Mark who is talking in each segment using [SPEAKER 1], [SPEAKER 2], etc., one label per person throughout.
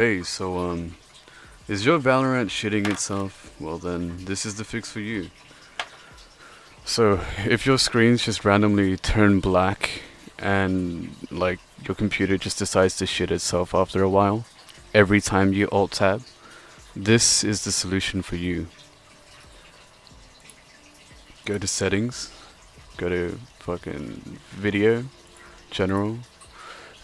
[SPEAKER 1] Hey, is your Valorant shitting itself? Well then, this is the fix for you. So, if your screens just randomly turn black and, like, your computer just decides to shit itself after a while, every time you alt-tab, this is the solution for you. Go to settings, go to fucking video, general,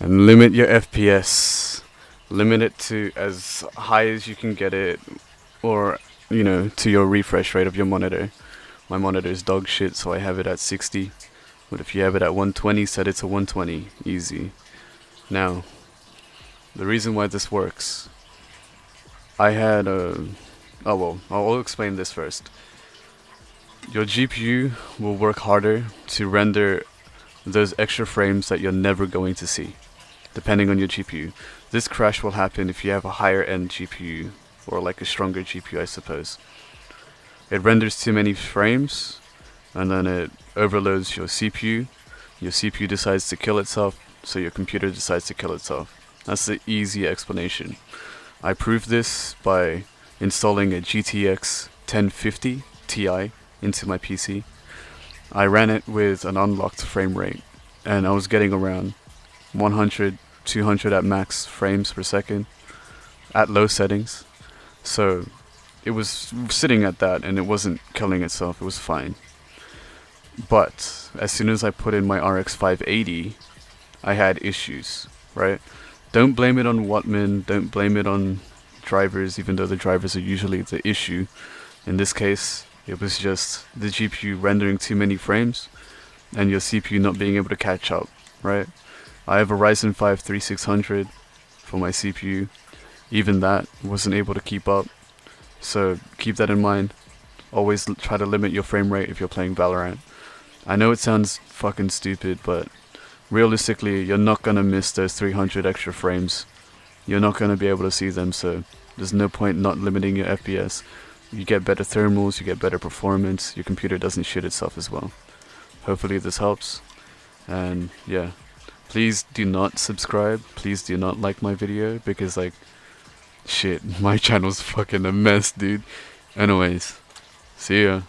[SPEAKER 1] and limit your FPS. Limit it to as high as you can get it, or to your refresh rate of your monitor. My monitor is dog shit, so I have it at 60. But if you have it at 120, set it to 120. Easy. Now, the reason why this works, I had a. Oh well, I'll explain this first. Your GPU will work harder to render those extra frames that you're never going to see, depending on your GPU. This crash will happen if you have a higher end GPU, or like a stronger GPU, I suppose. It renders too many frames, and then it overloads your CPU. Your CPU decides to kill itself, so your computer decides to kill itself. That's the easy explanation. I proved this by installing a GTX 1050 Ti into my PC. I ran it with an unlocked frame rate, and I was getting around 100, 200 at max frames per second at low settings. So it was sitting at that, and it wasn't killing itself. It was fine. But as soon as I put in my RX 580, I had issues, right? Don't blame it on Wattman, don't blame it on drivers, even though the drivers are usually the issue. In this case, it was just the GPU rendering too many frames and your CPU not being able to catch up, right? I have a Ryzen 5 3600 for my CPU. Even that wasn't able to keep up. So keep that in mind. Always try to limit your frame rate if you're playing Valorant. I know it sounds fucking stupid, but realistically, you're not gonna miss those 300 extra frames. You're not gonna be able to see them, so there's no point not limiting your FPS. You get better thermals, you get better performance, your computer doesn't shit itself as well. Hopefully this helps, and yeah. Please do not subscribe, please do not like my video, because like, shit, my channel's fucking a mess, dude. Anyways, see ya.